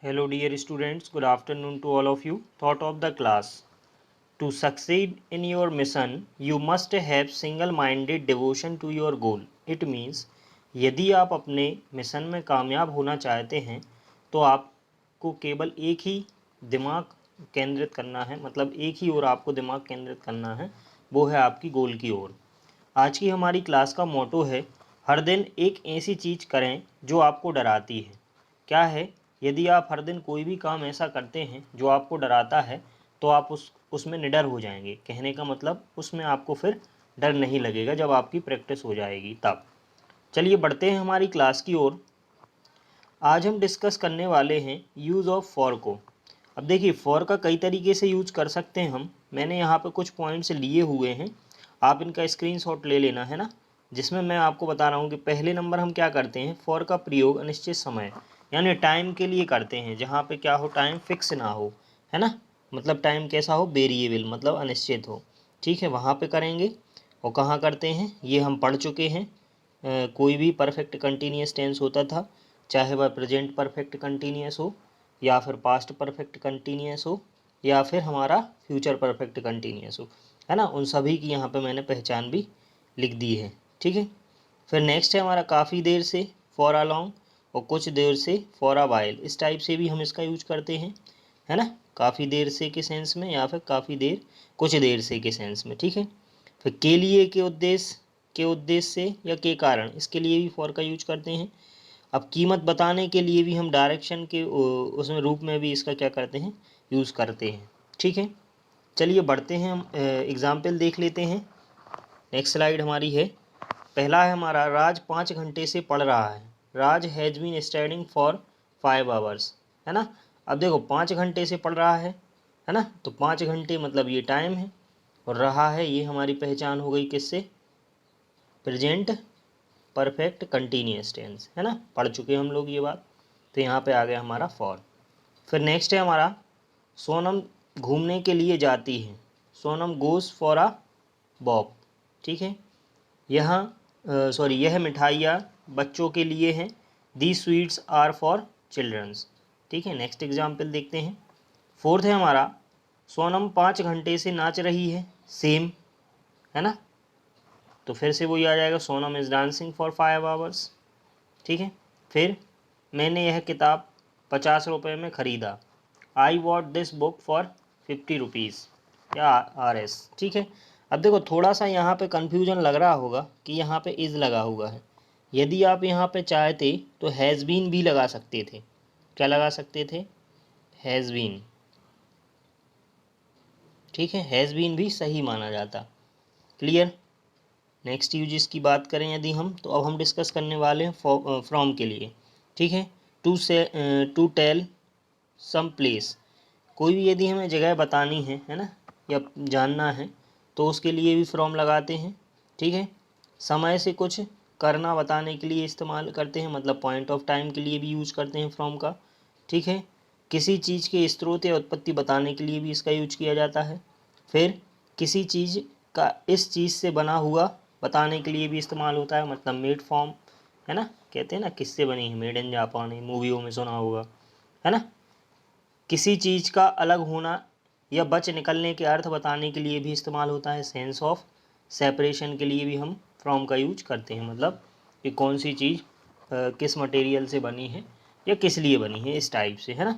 Hello dear students, good afternoon to all of you. Thought of the class. To succeed in your mission, you must have single-minded devotion to your goal. It means यदि आप अपने mission में कामयाब होना चाहते हैं तो आपको केवल एक ही दिमाग केंद्रित करना है, मतलब एक ही ओर आपको दिमाग केंद्रित करना है, वो है आपकी गोल की ओर। आज की हमारी क्लास का मोटो है, हर दिन एक ऐसी चीज़ करें जो आपको डराती है। क्या है? यदि आप हर दिन कोई भी काम ऐसा करते हैं जो आपको डराता है तो आप उसमें निडर हो जाएंगे। कहने का मतलब उसमें आपको फिर डर नहीं लगेगा जब आपकी प्रैक्टिस हो जाएगी तब। चलिए बढ़ते हैं हमारी क्लास की ओर। आज हम डिस्कस करने वाले हैं यूज़ ऑफ फॉर को। अब देखिए, फॉर का कई तरीके से यूज कर सकते हैं हम। मैंने यहाँ पे कुछ पॉइंट्स लिए हुए हैं, आप इनका स्क्रीनशॉट ले लेना है ना, जिसमें मैं आपको बता रहा हूँ कि पहले नंबर हम क्या करते हैं, फॉर का प्रयोग अनिश्चित समय यानी टाइम के लिए करते हैं, जहाँ पे क्या हो, टाइम फिक्स ना हो, है ना, मतलब टाइम कैसा हो, वेरिएबल मतलब अनिश्चित हो। ठीक है, वहाँ पे करेंगे। और कहाँ करते हैं ये हम पढ़ चुके हैं। कोई भी परफेक्ट कंटिन्यूस टेंस होता था, चाहे वह प्रेजेंट परफेक्ट कंटिन्यूस हो या फिर पास्ट परफेक्ट कंटिन्यूस हो या फिर हमारा फ्यूचर परफेक्ट कंटिन्यूस हो, है ना, उन सभी की यहाँ पे मैंने पहचान भी लिख दी है। ठीक है, फिर नेक्स्ट है हमारा काफ़ी देर से, फॉर अ लॉन्ग, और कुछ देर से, फॉर अ वाइल। इस टाइप से भी हम इसका यूज करते हैं, है ना, काफ़ी देर से के सेंस में या फिर काफ़ी देर, कुछ देर से के सेंस में। ठीक है, फिर के लिए, के उद्देश्य से या के कारण, इसके लिए भी फॉर का यूज करते हैं। अब कीमत बताने के लिए भी हम डायरेक्शन के उसमें रूप में भी इसका क्या करते हैं, यूज़ करते हैं। ठीक है, चलिए बढ़ते हैं, हम एग्जाम्पल देख लेते हैं। नेक्स्ट स्लाइड हमारी है, पहला है हमारा, राज 5 घंटे से पढ़ रहा है। Raj has been studying for 5 hours, है ना। अब देखो 5 घंटे से पढ़ रहा है ना, तो 5 घंटे मतलब ये टाइम है, और रहा है ये हमारी पहचान हो गई किससे, प्रेजेंट परफेक्ट कंटिन्यूस टेंस, है ना, पढ़ चुके हम लोग ये बात। तो यहाँ पे आ गया हमारा फॉर। फिर नेक्स्ट है हमारा, सोनम घूमने के लिए जाती है। Sonam goes for a walk. ठीक है, यहाँ यह मिठाइयाँ बच्चों के लिए हैं। दी स्वीट्स आर फॉर चिल्ड्रंस। ठीक है, नेक्स्ट एग्जाम्पल देखते हैं। फोर्थ है हमारा, सोनम 5 घंटे से नाच रही है। सेम, है ना, तो फिर से वही आ जाएगा, Sonam is dancing for 5 hours. ठीक है, फिर मैंने यह किताब 50 रुपये में ख़रीदा। I bought this book for 50 rupees या RS। ठीक है, अब देखो थोड़ा सा यहाँ पे कन्फ्यूजन लग रहा होगा कि यहाँ पे इज़ लगा हुआ है। यदि आप यहाँ पे चाहते तो हैज़ बीन भी लगा सकते थे। क्या लगा सकते थे, हैज़ बीन। ठीक है, हैज़ बीन भी सही माना जाता। क्लियर। नेक्स्ट यूजेस की बात करें यदि हम, तो अब हम डिस्कस करने वाले हैं फ्रॉम के लिए। ठीक है, टू टेल सम प्लेस, कोई भी यदि हमें जगह बतानी है ना, या जानना है, तो उसके लिए भी फ्रॉम लगाते हैं। ठीक है, समय से कुछ करना बताने के लिए इस्तेमाल करते हैं, मतलब पॉइंट ऑफ टाइम के लिए भी यूज करते हैं फ्रॉम का। ठीक है, किसी चीज़ के स्रोत या उत्पत्ति बताने के लिए भी इसका यूज किया जाता है। फिर किसी चीज़ का इस चीज़ से बना हुआ बताने के लिए भी इस्तेमाल होता है, मतलब मेड फॉर्म, है ना, कहते हैं ना किससे बनी है, मेड इन जापान, मूवियों में सुना होगा, है ना। किसी चीज़ का अलग होना या बच निकलने के अर्थ बताने के लिए भी इस्तेमाल होता है। सेंस ऑफ सेपरेशन के लिए भी हम फ्रॉम का यूज करते हैं, मतलब कि कौन सी चीज़ किस मटेरियल से बनी है या किस लिए बनी है, इस टाइप से, है ना।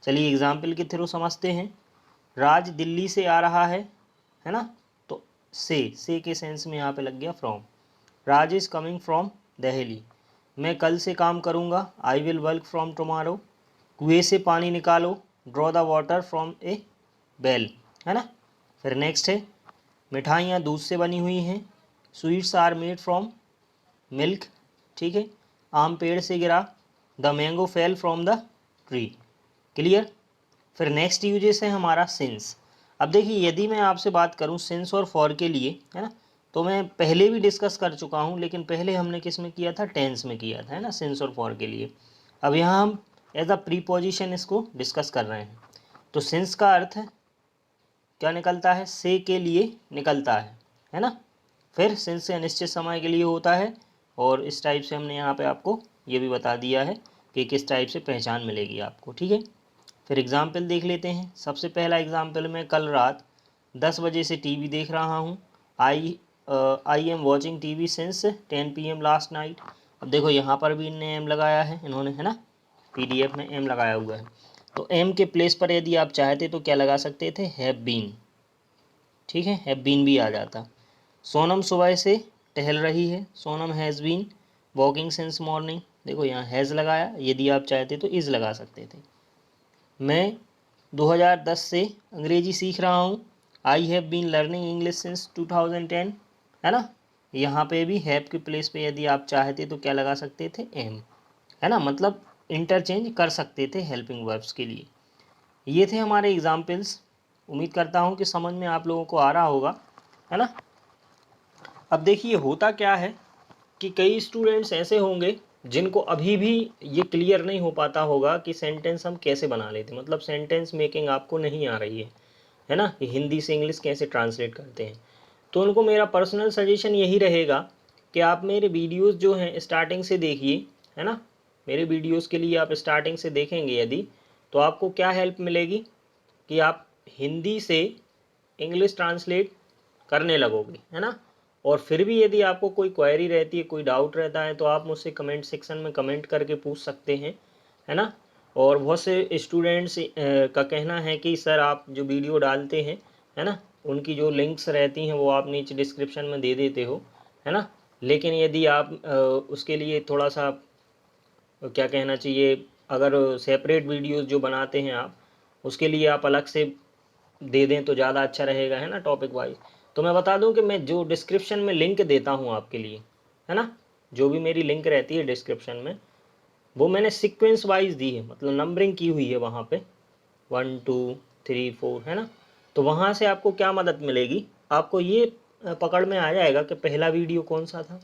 चलिए एग्जाम्पल के थ्रू समझते हैं। राज दिल्ली से आ रहा है ना, तो से के सेंस में यहाँ पे लग गया from. Raj is coming from Delhi. मैं कल से काम करूँगा, I will work from tomorrow. कुएं से पानी निकालो, draw the water from a well, है ना। फिर नेक्स्ट है, मिठाइयाँ दूध से बनी हुई हैं। Sweets are made from milk. ठीक है, आम पेड़ से गिरा, the mango fell from the tree. Clear. फिर नेक्स्ट यूजेस है हमारा सिंस। अब देखिए, यदि मैं आपसे बात करूं सिंस और फॉर के लिए, है ना, तो मैं पहले भी डिस्कस कर चुका हूं, लेकिन पहले हमने किस में किया था, टेंस में किया था, है ना, सिंस और फॉर के लिए। अब यहाँ हम एज अ प्रीपोजिशन इसको डिस्कस कर रहे हैं। तो सिंस का अर्थ क्या निकलता है, से के लिए निकलता है ना। फिर सिंस से अनिश्चित समय के लिए होता है, और इस टाइप से हमने यहाँ पे आपको ये भी बता दिया है। कि किस टाइप से पहचान मिलेगी आपको, ठीक है। फिर एग्ज़ाम्पल देख लेते हैं। सबसे पहला एग्ज़ाम्पल में कल रात 10 बजे से टीवी देख रहा हूँ। I am watching TV since 10 PM last night. अब देखो यहाँ पर भी इनने एम लगाया है, इन्होंने, है ना, PDF में एम लगाया हुआ है। तो एम के प्लेस पर यदि आप चाहते तो क्या लगा सकते थे, हैव बीन, ठीक है, हैव बीन भी आ जाता। सोनम सुबह से टहल रही है, Sonam has been walking since morning. देखो यहाँ हैज़ लगाया, यदि आप चाहते तो इज़ लगा सकते थे। मैं 2010 से अंग्रेजी सीख रहा हूँ। I have been learning English since 2010, है ना। यहाँ पे भी हैव के प्लेस पे यदि आप चाहते तो क्या लगा सकते थे, एम, है ना। मतलब इंटरचेंज कर सकते थे हेल्पिंग वर्ब्स के लिए। ये थे हमारे एग्जाम्पल्स। उम्मीद करता हूँ कि समझ में आप लोगों को आ रहा होगा, है ना। अब देखिए होता क्या है कि कई स्टूडेंट्स ऐसे होंगे जिनको अभी भी ये क्लियर नहीं हो पाता होगा कि सेंटेंस हम कैसे बना लेते, मतलब सेंटेंस मेकिंग आपको नहीं आ रही है ना, कि हिंदी से इंग्लिश कैसे ट्रांसलेट करते हैं। तो उनको मेरा पर्सनल सजेशन यही रहेगा कि आप मेरे वीडियोस जो हैं स्टार्टिंग से देखिए, है ना। मेरे वीडियोस के लिए आप स्टार्टिंग से देखेंगे यदि, तो आपको क्या हेल्प मिलेगी कि आप हिंदी से इंग्लिश ट्रांसलेट करने लगोगे, है ना। और फिर भी यदि आपको कोई क्वेरी रहती है, कोई डाउट रहता है, तो आप मुझसे कमेंट सेक्शन में कमेंट करके पूछ सकते हैं, है ना। और बहुत से स्टूडेंट्स का कहना है कि सर आप जो वीडियो डालते हैं, है ना, उनकी जो लिंक्स रहती हैं वो आप नीचे डिस्क्रिप्शन में दे देते हो, है ना। लेकिन यदि आप उसके लिए थोड़ा सा क्या कहना चाहिए, अगर सेपरेट वीडियोस जो बनाते हैं आप, उसके लिए आप अलग से दे दें तो ज़्यादा अच्छा रहेगा, है ना, टॉपिक वाइज। तो मैं बता दूं कि मैं जो डिस्क्रिप्शन में लिंक देता हूं आपके लिए, है ना, जो भी मेरी लिंक रहती है डिस्क्रिप्शन में, वो मैंने सीक्वेंस वाइज दी है, मतलब नंबरिंग की हुई है वहाँ पे 1 2 3 4, है ना। तो वहाँ से आपको क्या मदद मिलेगी, आपको ये पकड़ में आ जाएगा कि पहला वीडियो कौन सा था,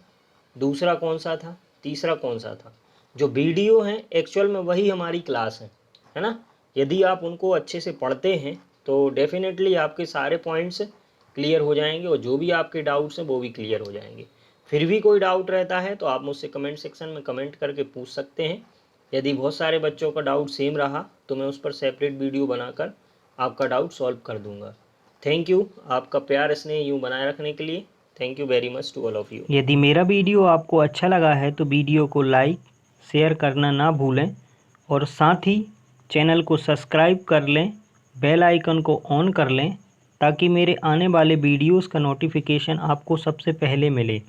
दूसरा कौन सा था, तीसरा कौन सा था। जो वीडियो हैं एक्चुअल में वही हमारी क्लास है ना। यदि आप उनको अच्छे से पढ़ते हैं तो डेफिनेटली आपके सारे पॉइंट्स क्लियर हो जाएंगे और जो भी आपके डाउट्स हैं वो भी क्लियर हो जाएंगे। फिर भी कोई डाउट रहता है तो आप मुझसे कमेंट सेक्शन में कमेंट करके पूछ सकते हैं। यदि बहुत सारे बच्चों का डाउट सेम रहा तो मैं उस पर सेपरेट वीडियो बनाकर आपका डाउट सॉल्व कर दूंगा। थैंक यू आपका प्यार स्नेह यूँ बनाए रखने के लिए। Thank you very much to all of you. यदि मेरा वीडियो आपको अच्छा लगा है तो वीडियो को लाइक शेयर करना ना भूलें और साथ ही चैनल को सब्सक्राइब कर लें, बेल आइकन को ऑन कर लें ताकि मेरे आने वाले वीडियोस का नोटिफिकेशन आपको सबसे पहले मिले।